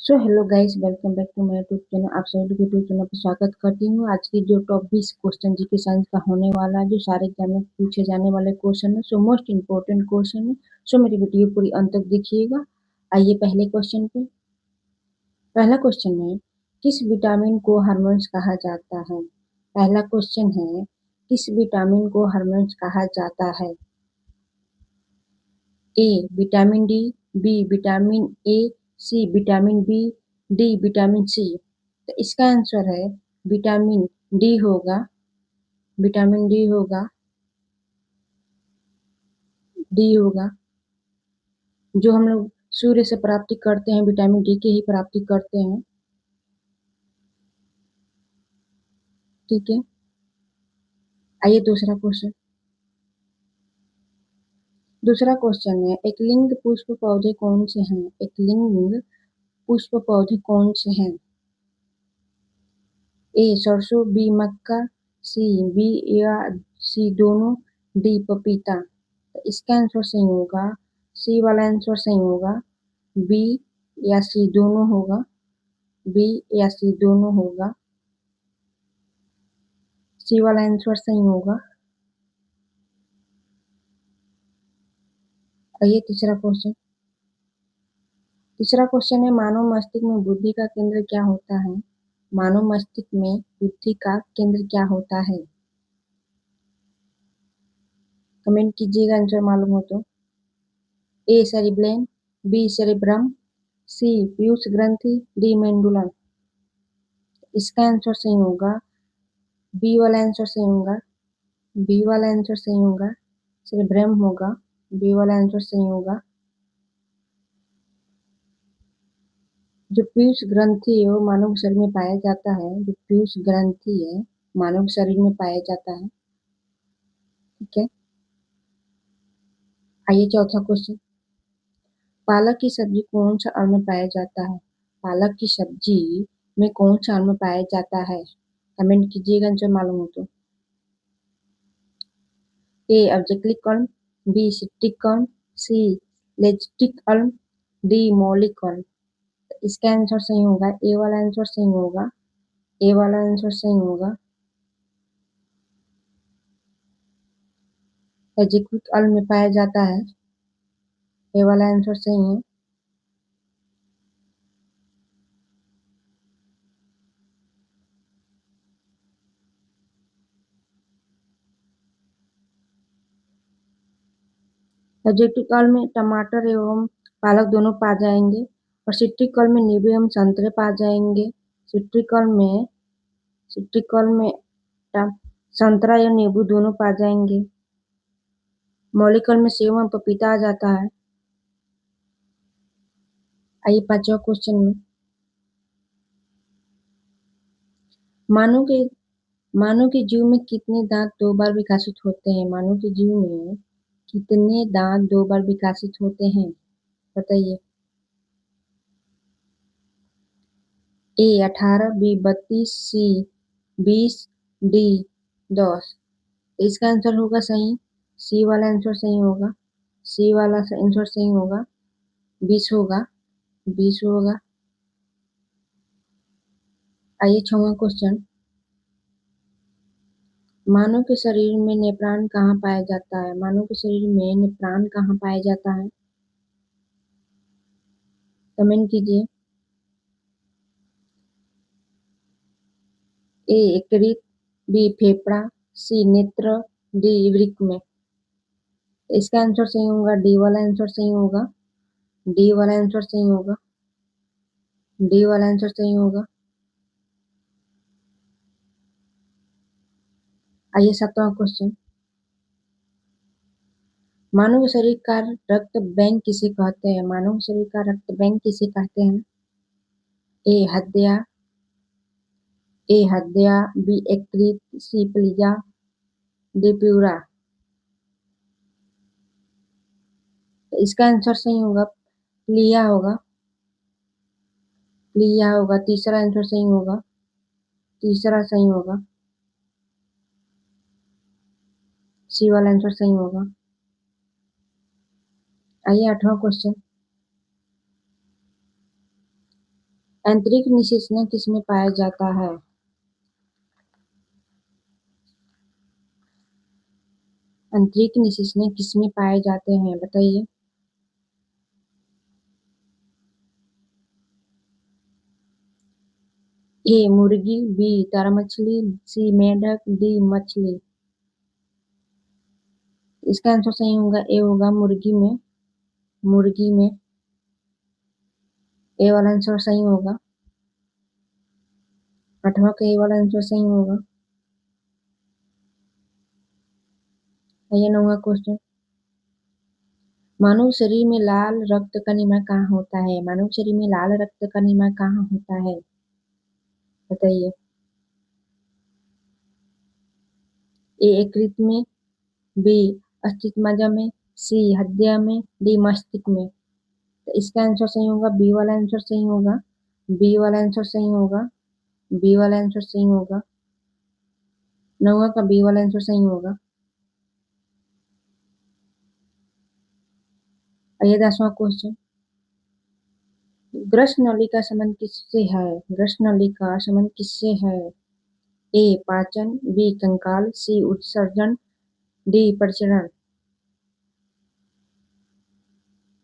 So hello guys, welcome back to my YouTube channel. आप सभी YouTube channel पर स्वागत करती हूँ। आज की जो टॉप 20 क्वेश्चन जीके साइंस का होने वाला है, जो सारे एग्जाम में पूछे जाने वाले क्वेश्चन है। सो मोस्ट इंपोर्टेंट क्वेश्चन है। सो मेरी वीडियो पूरी अंत तक देखिएगा। आइए पहले क्वेश्चन पे। पहला क्वेश्चन है, किस विटामिन को हार्मोन्स कहा जाता है? पहला क्वेश्चन है, किस विटामिन को हार्मोन्स कहा जाता है? A vitamin D, B vitamin A, C vitamin B, D vitamin C. तो इसका आंसर है विटामिन डी होगा। विटामिन डी होगा। डी होगा। जो हम लोग सूर्य से प्राप्ति करते हैं, विटामिन डी की ही प्राप्ति करते हैं। ठीक है। आइए दूसरा क्वेश्चन। दूसरा क्वेश्चन है, एक लिंग पुष्प पौधे कौन से हैं? एक लिंग पुष्प पौधे कौन से हैं? ए सरसों, बी मक्का, सी बी या सी दोनों, डी पपीता। तो इसका आंसर सही होगा, सी वाला आंसर सही होगा। बी या सी दोनों होगा। बी या सी दोनों होगा। सी वाला आंसर सही होगा। आइए तीसरा क्वेश्चन। तीसरा क्वेश्चन है, मानव मस्तिष्क में बुद्धि का केंद्र क्या होता है? मानव मस्तिष्क में बुद्धि का केंद्र क्या होता है? कमेंट कीजिएगा आंसर मालूम हो तो। ए सेरिब्लेम, बी सेरिब्रम, सी पीयूष ग्रंथि, डी मेंडुलम। इसका आंसर सही होगा, बी वाला आंसर सही होगा। बी वाला आंसर सही होगा। सेरिब्रम होगा। बी वाला आंसर सही होगा। जो पीयूष ग्रंथि है वो मानव शरीर में पाया जाता है। जो पीयूष ग्रंथि है मानव शरीर में पाया जाता है। ठीक है। आइए चौथा क्वेश्चन। पालक की सब्जी कौन सा अन्न में पाया जाता है? पालक की सब्जी में कौन सा अन्न में पाया जाता है? कमेंट कीजिएगा आंसर मालूम हो तो। ए ऑब्जेक्टिव अम्ल, बी सिट्रिक अम्ल, सी लेक्टिक अम्ल, डी मौलिक अम्ल। इसका आंसर सही होगा, ए वाला आंसर सही होगा। ए वाला आंसर सही होगा। एजिक्विक अम्ल में पाया जाता है। ए वाला आंसर सही है। एजिक्विक अम्ल में टमाटर एवं पालक दोनों पा जाएंगे, और सिट्रिक अम्ल में नींबू एवं संतरे पा जाएंगे। सिट्रिक अम्ल में सिट्रिक अम्ल में संतरा या नींबू दोनों पा जाएंगे। मौलिक अम्ल में सेब और पपीता आ जाता है। आइए पांचवा क्वेश्चन में। मानव के मानव के जीव में कितने दांत दो बार विकसित होते हैं? मानव के जीव में कितने दांत दो बार विकसित होते हैं? बताइए। ए 18, बी 32, सी 20, डी 10। इसका आंसर होगा सही, सी वाला आंसर सही होगा। सी वाला आंसर सही होगा। 20 होगा। 20 होगा। आइए छठवां क्वेश्चन। मानव के शरीर में नेफ्रॉन कहाँ पाया जाता है? मानव के शरीर में नेफ्रॉन कहाँ पाया जाता है? कमेंट कीजिए। ए यकृत, बी फेफड़ा, सी नेत्र, डी वृक्क में। इसका आंसर सही होगा, डी वाला आंसर सही होगा। डी वाला आंसर सही होगा। डी वाला आंसर सही होगा। आइए सातवां क्वेश्चन। मानव शरीर का रक्त बैंक किसे कहते हैं? मानव शरीर का रक्त बैंक किसे कहते हैं? ए हृदय, ए हृदय, बी यकृत, सी प्लीहा, डी प्यूरा। तो इसका आंसर सही होगा, प्लीहा होगा। प्लीहा होगा। तीसरा आंसर सही होगा। तीसरा सही होगा। सी वाला आंसर सही होगा। आइए आठवां क्वेश्चन। आंतरिक निषेचन किसमें पाया जाता है? आंतरिक निषेचन किसमें पाए जाते हैं, बताइए। ए मुर्गी, बी तारा मछली, सी मेंढक, डी मछली। इसका आंसर सही होगा, ए होगा मुर्गी में। मुर्गी में ए वाला आंसर सही होगा। 8वां का ए वाला आंसर सही होगा। ये 9वां क्वेश्चन, मानव शरीर में लाल रक्त का निर्माण कहाँ होता है? मानव शरीर में लाल रक्त का निर्माण कहाँ होता है, बताइए। ए यकृत में, बी अस्थिमज्जा में, सी हृदय में, डी मस्तिष्क में। तो इसका आंसर सही होगा, बी वाला आंसर सही होगा। बी वाला आंसर सही होगा। बी वाला आंसर सही होगा। 9वां का बी वाला आंसर सही होगा। आइए 10वां क्वेश्चन, ग्रस्त नली का संबंध किससे है? ग्रस्त नली का संबंध किससे है? ए पाचन, बी कंकाल, सी उत्सर्जन, डी प्रचरण।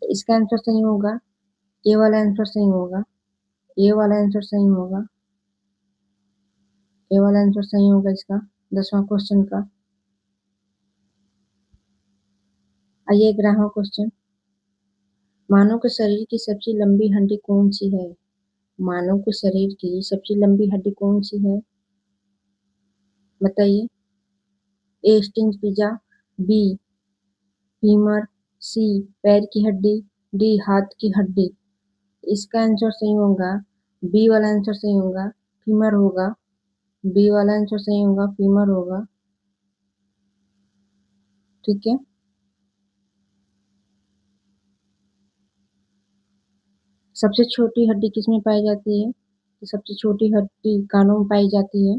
इसका आंसर सही होगा, ए वाला आंसर सही होगा। ए वाला आंसर सही होगा। ए वाला आंसर सही होगा इसका 10वां क्वेश्चन का। आइए 11वां क्वेश्चन, मानव के शरीर की सबसे लंबी हड्डी कौन सी है? मानव के शरीर की सबसे लंबी हड्डी कौन सी है, बताइए। ए स्टिंग पिज्जा, बी फीमर, सी पैर की हड्डी, डी हाथ की हड्डी। इसका आंसर सही होगा, बी वाला आंसर सही होगा, फीमर होगा। बी वाला आंसर सही होगा, फीमर होगा। ठीक है। सबसे छोटी हड्डी किसमें पाई जाती है? तो सबसे छोटी हड्डी कानों में पाई जाती है।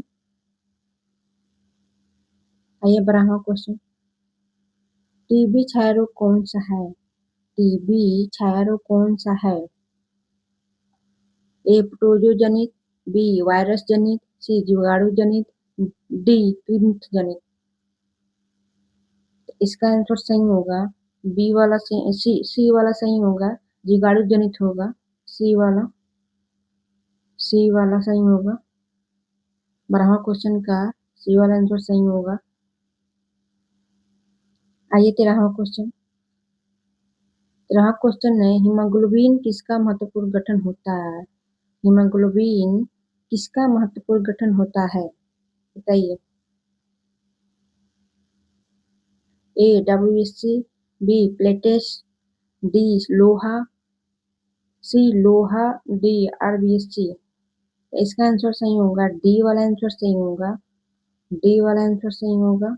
आइए 12वां क्वेश्चन, टीबी छाया रोग कौन सा है? टीबी छाया रोग कौन सा है? ए प्रोटोजो जनित, बी वायरस जनित, सी जीवाणु जनित, डी कृंत जनित। इसका आंसर सही होगा, बी वाला सी वाला सही होगा, जीवाणु जनित होगा। सी वाला, सी वाला सही होगा। 12वां क्वेश्चन का सी वाला आंसर सही होगा। आइए 13वां क्वेश्चन, 13वां क्वेश्चन है, हीमोग्लोबिन किसका महत्वपूर्ण गठन होता है? हीमोग्लोबिन किसका महत्वपूर्ण गठन होता है, बताइए। ए डब्ल्यूबीसी, बी प्लेटेस, डी लोहा, सी लोहा, डी आरबीसी। इसका आंसर सही होगा, डी वाला आंसर सही होगा। डी वाला आंसर सही होगा।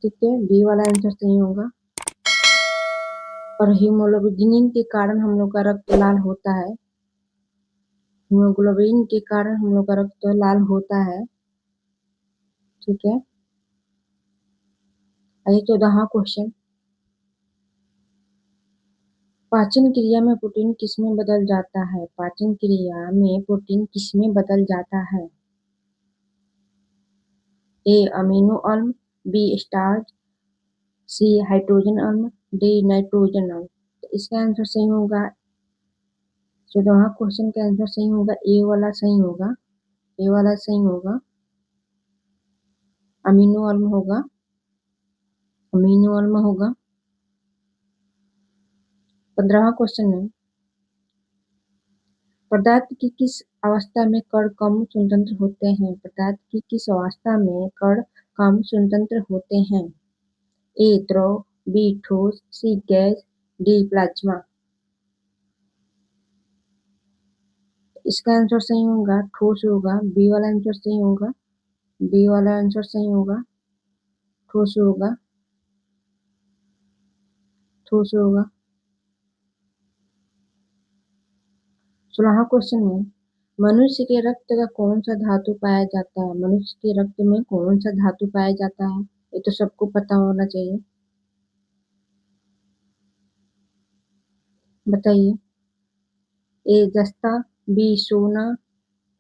ठीक है, डी वाला आंसर सही होगा। और हीमोग्लोबिन के कारण हम लोग का रक्त लाल होता है। हीमोग्लोबिन के कारण हम लोग का रक्त लाल होता है। ठीक है। आइए 14वां क्वेश्चन, पाचन क्रिया में प्रोटीन किसमें बदल जाता है? पाचन क्रिया में प्रोटीन किसमें बदल जाता है? ए अमीनो अम्ल, बी स्टार्च, सी हाइड्रोजन अम्ल, डी नाइट्रोजन अम्ल। तो इसका आंसर सही होगा, 14वां क्वेश्चन का आंसर सही होगा, ए वाला सही होगा। ए वाला सही होगा, अमीनो अम्ल होगा। अमीनो अम्ल होगा। 15वां क्वेश्चन है, पदार्थ की किस अवस्था में कण कम स्वतंत्र होते हैं? पदार्थ की किस अवस्था में कण कम स्वतंत्र होते हैं? ए द्रव, बी ठोस, सी गैस, डी प्लाज्मा। इसका आंसर सही होगा, ठोस होगा। बी वाला आंसर सही होगा। बी वाला आंसर सही होगा, ठोस होगा। ठोस होगा। 16वां क्वेश्चन है, मनुष्य के रक्त का कौन सा धातु पाया जाता है? मनुष्य के रक्त में कौन सा धातु पाया जाता है? ये तो सबको पता होना चाहिए। बताइए। ए जस्ता, बी सोना,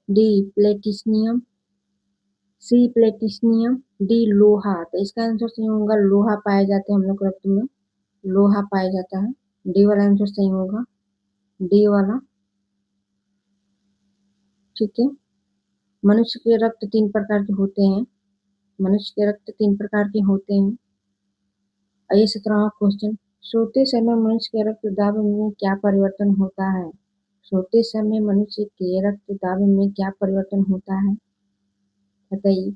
डी प्लेटिनियम, सी प्लेटिनियम, डी लोहा। तो इसका आंसर सही होगा लोहा पाए जाते हैं हम लोग रक्त में, लोहा पाया जाता है। डी वाला आंसर सही होगा, डी वाला। ठीक है। मनुष्य के रक्त 3 प्रकार के होते हैं, मनुष्य के रक्त 3 प्रकार के होते हैं। आइए 17वां क्वेश्चन। सोते समय मनुष्य के रक्त दाब में क्या परिवर्तन होता है? सोते समय मनुष्य के रक्त दाब में क्या परिवर्तन होता है, बताइए।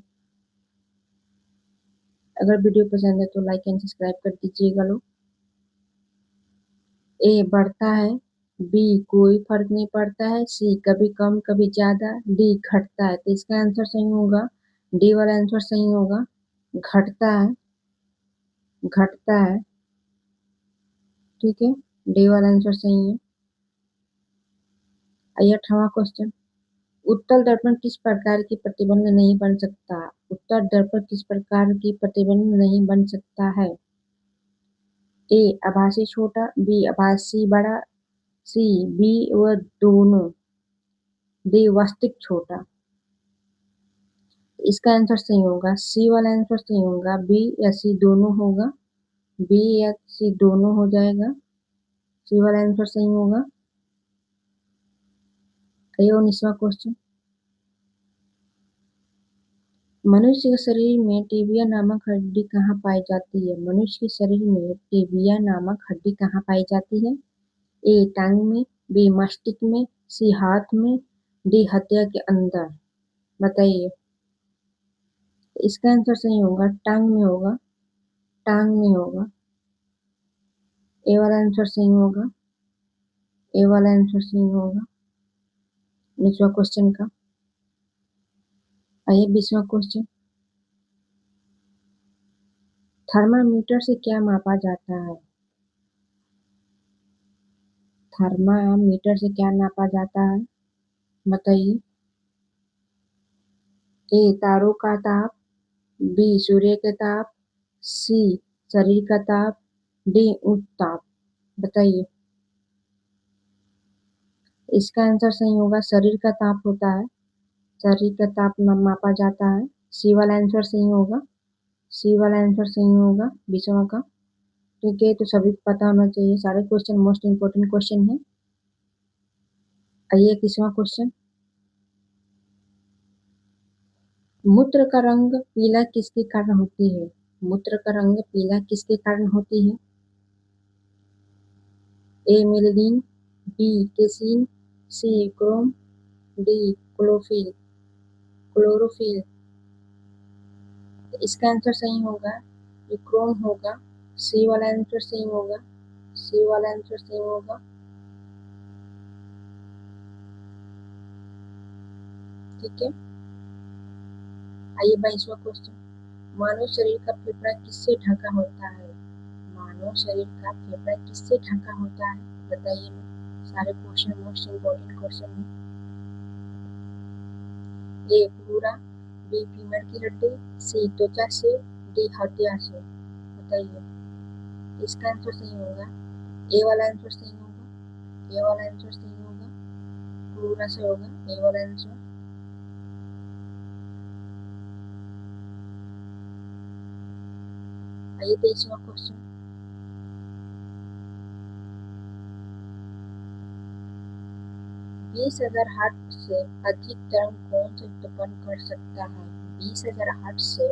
अगर वीडियो पसंद है तो लाइक एंड सब्सक्राइब कर दीजिएगा लोग। ए बढ़ता है, बी कोई फर्क नहीं पड़ता है, सी कभी कम कभी ज्यादा, डी घटता है। तो इसका आंसर सही होगा, डी वाला आंसर सही होगा, घटता है, घटता है। ठीक है, डी वाला आंसर सही है। आइए 18वां क्वेश्चन। उत्तल दर्पण किस प्रकार की प्रतिबंध नहीं बन सकता? उत्तल दर्पण किस प्रकार की प्रतिबंध नहीं बन सकता है? ए आभासी छोटा, बी आभासी बड़ा, सी बी व दोनों, डी वास्तविक छोटा। इसका आंसर सही होगा, सी वाला आंसर सही होगा, बी या सी दोनों होगा, बी या सी दोनों हो जाएगा, सी वाला आंसर सही होगा। आइए 19वां क्वेश्चन। मनुष्य के शरीर में टिबिया नामक हड्डी कहाँ पाई जाती है? मनुष्य के शरीर में टिबिया नामक हड्डी कहाँ पाई जाती है? ए टांग में, बी मस्तिष्क में, सी हाथ में, डी हत्या के अंदर। बताइए। इसका आंसर सही होगा, टांग में होगा, टांग में होगा। ए वाला आंसर सही होगा, ए वाला आंसर सही होगा 19वां क्वेश्चन का। आइए 20वां क्वेश्चन। थर्मामीटर से क्या मापा जाता है? थर्मामीटर से क्या नापा जाता है, बताइए। ए तारों का ताप, बी सूर्य का ताप, सी शरीर का ताप, डी उच्च ताप। बताइए। इसका आंसर सही होगा, शरीर का ताप होता है, शरीर का ताप मापा जाता है। सी वाला आंसर सही होगा, सी वाला आंसर सही होगा 20वां का। ठीक है, तो सभी को पता होना चाहिए, सारे क्वेश्चन मोस्ट इंपोर्टेंट क्वेश्चन है। आइए 21वां क्वेश्चन। मूत्र का रंग पीला किसके कारण होती है? मूत्र का रंग पीला किसके कारण होती है? ए मिलिडीन, बी केसीन, सी क्रोम, डी क्लोरोफिल, क्लोरोफिल। इसका आंसर सही होगा, ये क्रोम होगा, सी वाला आंसर सही होगा, सी वाला आंसर सही होगा। ठीक है। आइए 22वां क्वेश्चन। मानव शरीर का फेफड़ा किससे ढका होता है? मानव शरीर का फेफड़ा किससे ढका होता है, बताइए। सारे क्वेश्चन मोस्ट इम्पोर्टेंट क्वेश्चन है। ए पूरा, बी फीमर की हड्डी, सी त्वचा से, डी हड्डियां से। बताइए। इसका आंसर सही होगा, ए वाला आंसर सही होगा, ए वाला आंसर सही होगा, पूरा से होगा ए वाला आंसर। आइए 23वां क्वेश्चन। 20,000 हर्ट्ज से अधिक तरंग कौन से उत्पन्न कर सकता है? 20,000 हर्ट्ज से